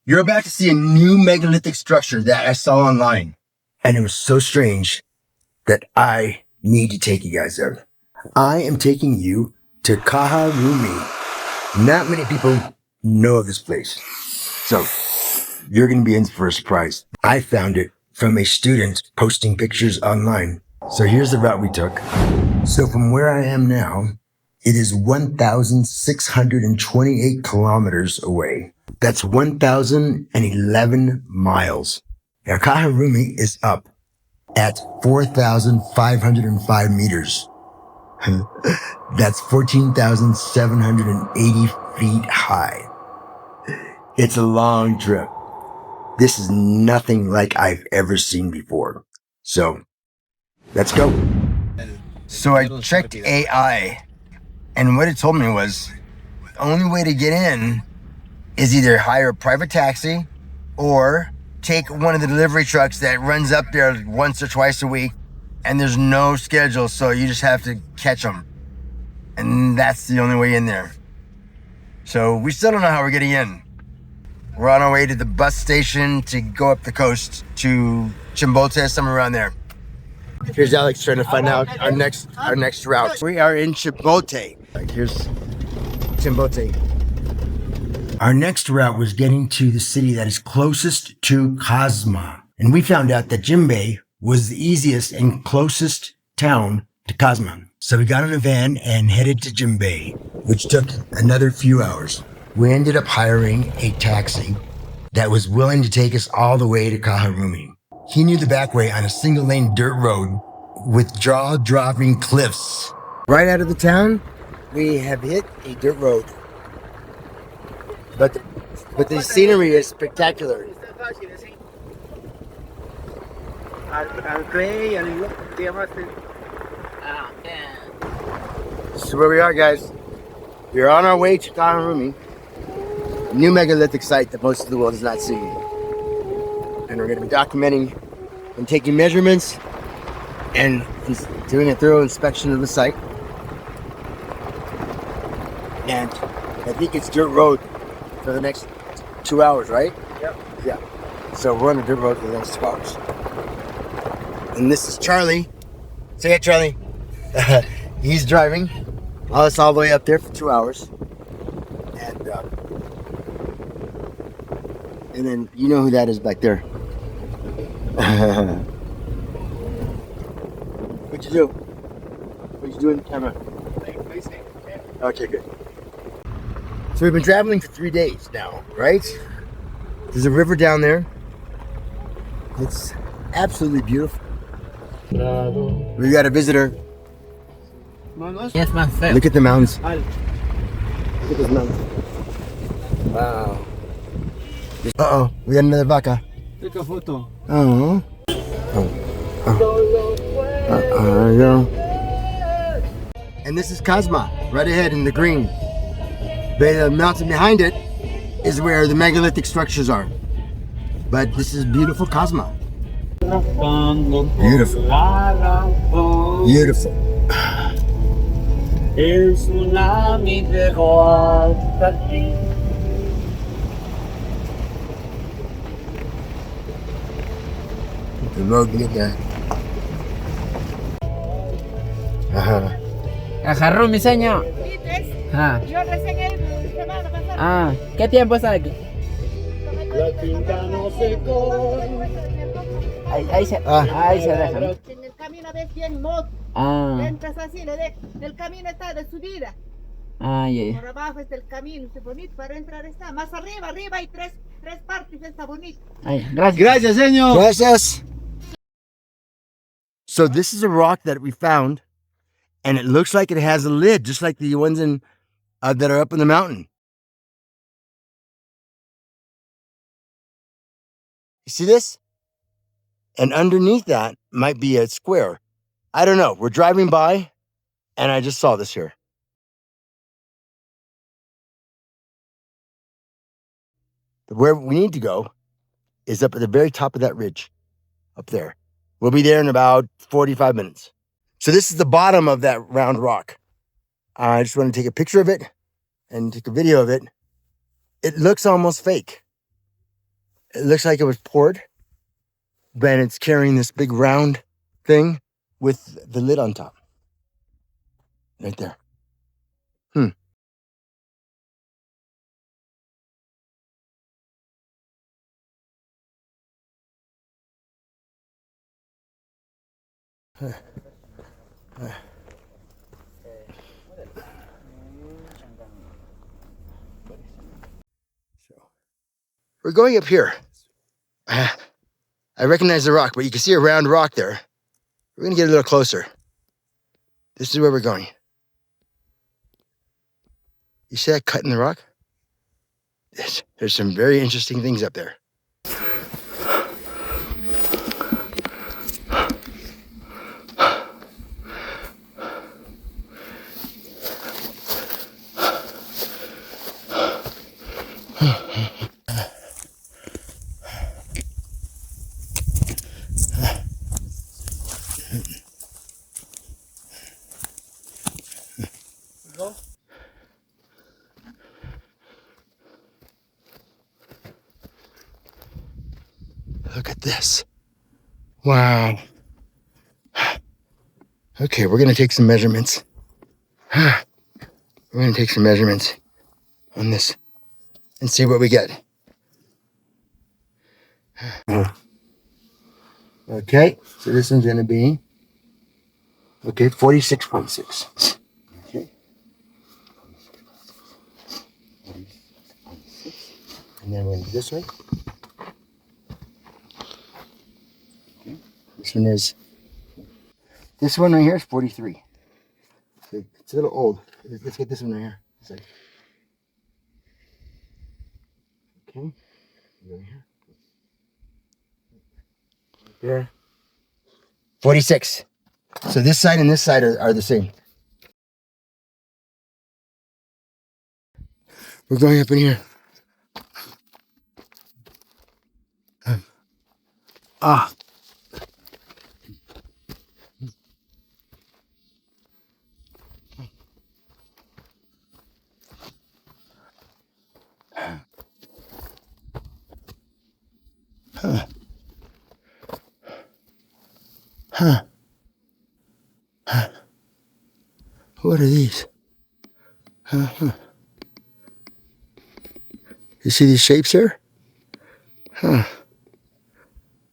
You're about to see a new megalithic structure that I saw online. And it was so strange that I need to take you guys there. I am taking you to Kaharumi. Not many people know of this place. So you're going to be in for a surprise. I found it from a student posting pictures online. So here's the route we took. So from where I am now, it is 1,628 kilometers away. That's 1,011 miles. Now, Kaharumi is up at 4,505 meters. That's 14,780 feet high. It's a long trip. This is nothing like I've ever seen before. So, let's go. So I checked AI, and what it told me was the only way to get in is either hire a private taxi or take one of the delivery trucks that runs up there once or twice a week, and there's no schedule, so you just have to catch them. And that's the only way in there. So we still don't know how we're getting in. We're on our way to the bus station to go up the coast to Chimbote, somewhere around there. Here's Alex trying to find out our next route. We are in Chimbote. Here's Chimbote. Our next route was getting to the city that is closest to Kazma. And we found out that Jimbei was the easiest and closest town to Kazma. So we got in a van and headed to Jimbei, which took another few hours. We ended up hiring a taxi that was willing to take us all the way to Kaharumi. He knew the back way on a single lane dirt road with jaw-dropping cliffs. Right out of the town, we have hit a dirt road. But the scenery is spectacular. This is where we are, guys. We're on our way to Kaharumi, a new megalithic site that most of the world has not seen. And we're going to be documenting and taking measurements and doing a thorough inspection of the site. And I think it's dirt road for the next 2 hours, right? Yep. Yeah. So we're on a dirt road for the next 2 hours. And this is Charlie. Say hi, Charlie. He's driving us all the way up there for 2 hours. And then you know who that is back there. What'd you do? What'd you do in the camera? Okay, good. So we've been traveling for 3 days now, right? There's a river down there. It's absolutely beautiful. We got a visitor. Yes, man. Look at the mountains. Look at those mountains. Wow. Uh-oh, we got another vaca. Take a photo. Oh. Yeah. And this is Kazma, right ahead in the green. The mountain behind it is where the megalithic structures are. But this is beautiful Kazma. Beautiful. Beautiful. The road to get there. Agarró mi señor. Ah. Yo recién el semana pasada. Ah, ¿qué tiempo está aquí? Ahí se deja, ¿no? En el camino ves bien moto. Ah, Entras así, el camino está de subida. ah, ya. Por abajo está el camino, está bonito. Para entrar está más arriba hay tres partes, está bonito. Ay, gracias. Gracias, señor. Gracias. So this is a rock that we found, and it looks like it has a lid, just like the ones in that are up in the mountain. You see this? And underneath that might be a square. I don't know. We're driving by, and I just saw this here. Where we need to go is up at the very top of that ridge, up there. We'll be there in about 45 minutes. So this is the bottom of that round rock. I just want to take a picture of it and take a video of it. It looks almost fake. It looks like it was poured, but it's carrying this big round thing with the lid on top. Right there. We're going up here. I recognize the rock, but you can see a round rock there. We're gonna get a little closer. This is where we're going. You see that cut in the rock? There's some very interesting things up there. Look at this. Wow. Okay, we're gonna take some measurements. We're gonna take some measurements on this and see what we get. Okay, so this one's gonna be, 46.6. Okay. And then we're gonna do this one. Okay. This one right here is 43. So it's a little old. Let's get this one right here. Okay. Over here. There. 46. So this side and this side are the same. We're going up in here. Ah. Huh. Huh. Huh. What are these? Huh. You see these shapes here? Huh.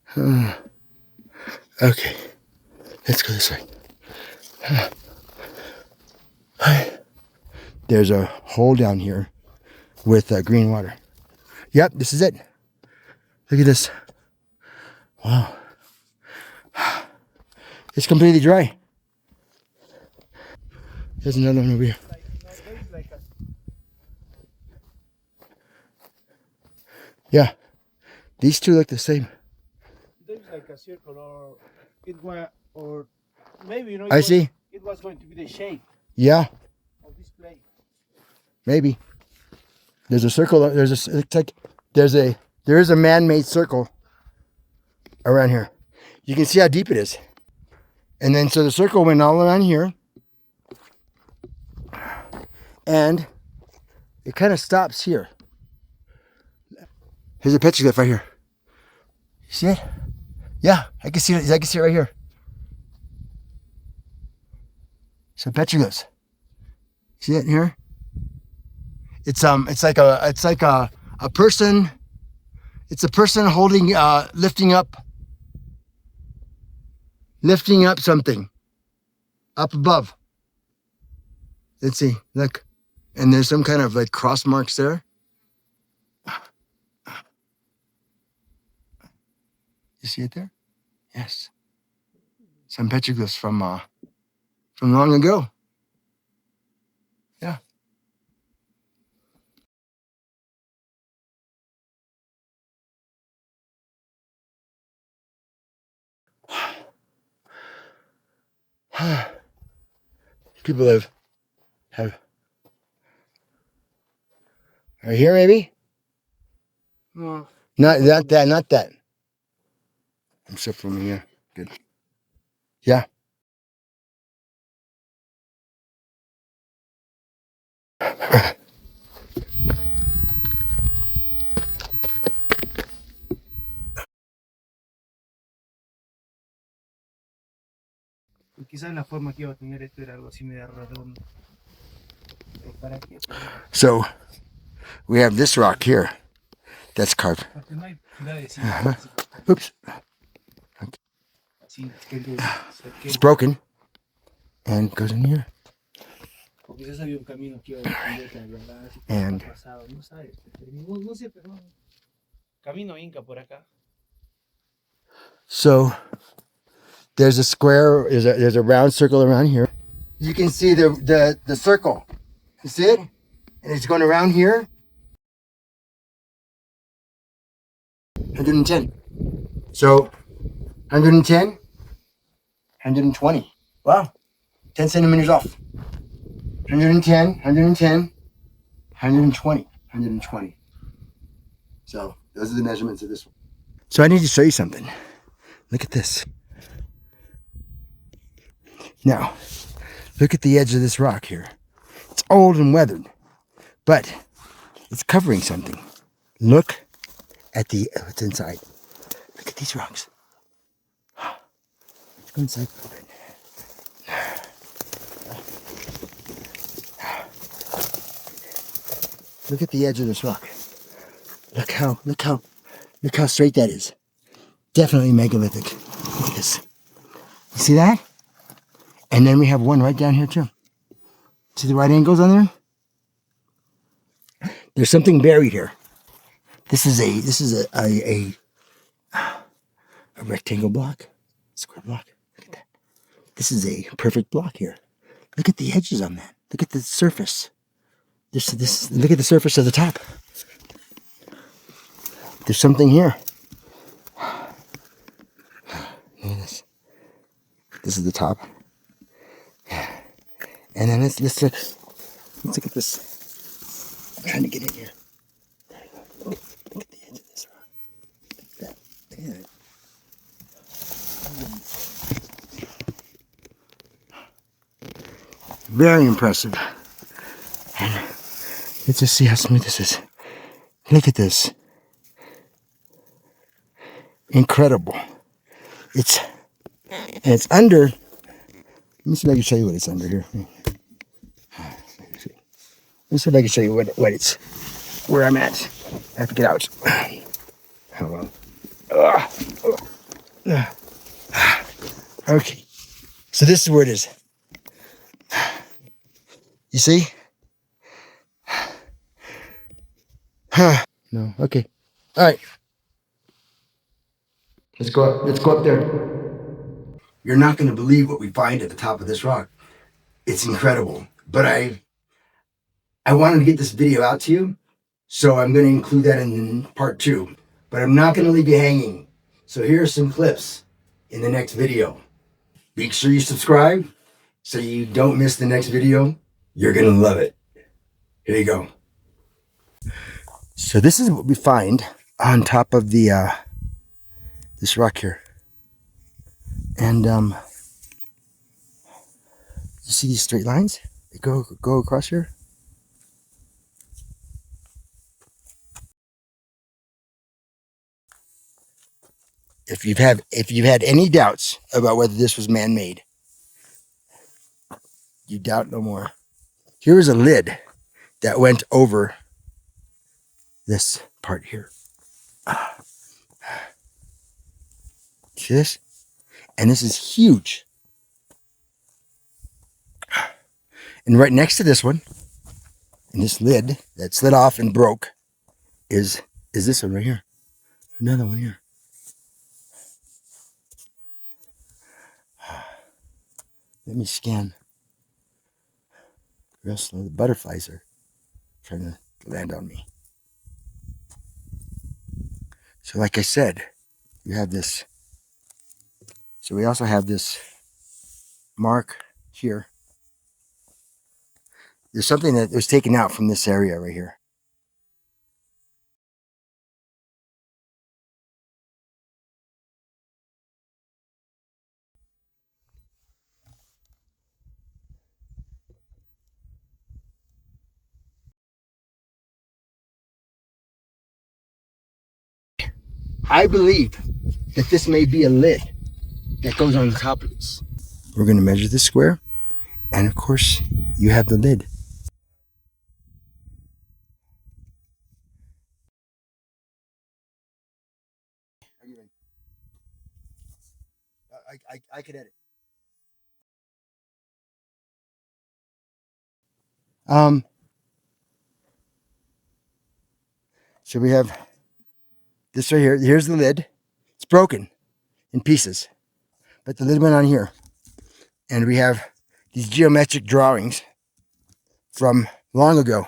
Huh. Okay. Let's go this way. Huh. There's a hole down here with green water. Yep, this is it. Look at this. Wow. It's completely dry. There's another one over here. Yeah, these two look the same. There's like a circle, or it was, or maybe I see. It was going to be the shape. Yeah. Of this place. Maybe. There's a circle. There is a man-made circle around here. You can see how deep it is. And then so the circle went all around here. And it kind of stops here. Here's a petroglyph right here. You see it? Yeah, I can see it. I can see it right here. Some petroglyphs. See it here? It's like a person. It's a person holding, lifting up something up above. Let's see. Look, and there's some kind of like cross marks there. You see it there? Yes. Some petroglyphs from long ago. Yeah. People have right here maybe? No. Not that. Except from here. Good. Yeah. quizás la forma que iba a tener esto era algo así medio redondo. Pero ¿para qué? So we have this rock here that's carved. Porque no hay ciudades Uh-huh. Oops, así que it's broken and goes in here. o quizás había un camino que iba a ¿verdad? And Pasado, no sabes, no sé, pero camino inca por acá. so there's a square, there's a round circle around here. You can see the circle. You see it? And it's going around here. 110. So 110, 120. Wow. 10 centimeters off. 110, 110, 120, 120. So those are the measurements of this one. So I need to show you something. Look at this. Now, look at the edge of this rock here. It's old and weathered, but it's covering something. Look at what's inside. Look at these rocks. Let's go inside a little bit. Look at the edge of this rock. Look how straight that is. Definitely megalithic. Look at this. You see that? And then we have one right down here too. See the right angles on there? There's something buried here. This is a rectangle block, square block. Look at that. This is a perfect block here. Look at the edges on that. Look at the surface. Look at the surface of the top. There's something here. Look at this. This is the top. And then let's look at this. I'm trying to get in here. There you go. Look at the edge of this rock. Look at that. Look at it. Very impressive. And let's just see how smooth this is. Look at this. Incredible. It's under. Let me see if I can show you what it's under here. Let me see if I can show you what it's, where I'm at. I have to get out. Hold on. Okay. So this is where it is. You see? No. Okay. All right. Let's go up. Let's go up there. You're not going to believe what we find at the top of this rock. It's incredible. But I wanted to get this video out to you, so I'm going to include that in part 2. But I'm not going to leave you hanging. So here are some clips in the next video. Make sure you subscribe so you don't miss the next video. You're going to love it. Here you go. So this is what we find on top of the this rock here. And you see these straight lines? They go across here. If you've had any doubts about whether this was man-made, you doubt no more. Here is a lid that went over this part here. See this? And this is huge. And right next to this one, and this lid that slid off and broke, is this one right here. Another one here. Let me scan. Real slow. The butterflies are trying to land on me. So like I said, you have this. So we also have this mark here. There's something that was taken out from this area right here. I believe that this may be a lid that goes on the top of this. We're going to measure this square. And of course, you have the lid. I could edit. So we have this right here. Here's the lid. It's broken in pieces, but the lid went on here. And we have these geometric drawings from long ago.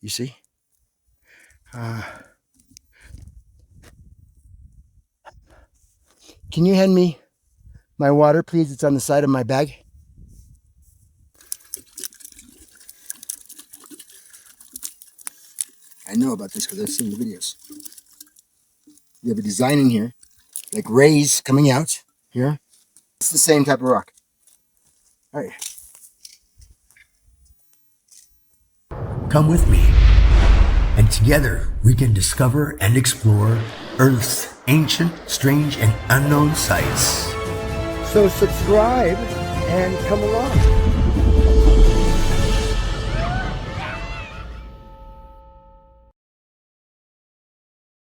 You see? Can you hand me my water, please? It's on the side of my bag. I know about this because I've seen the videos. You have a design in here, like rays coming out here. It's the same type of rock. All right. Come with me, and together we can discover and explore Earth's ancient, strange, and unknown sites. So subscribe and come along.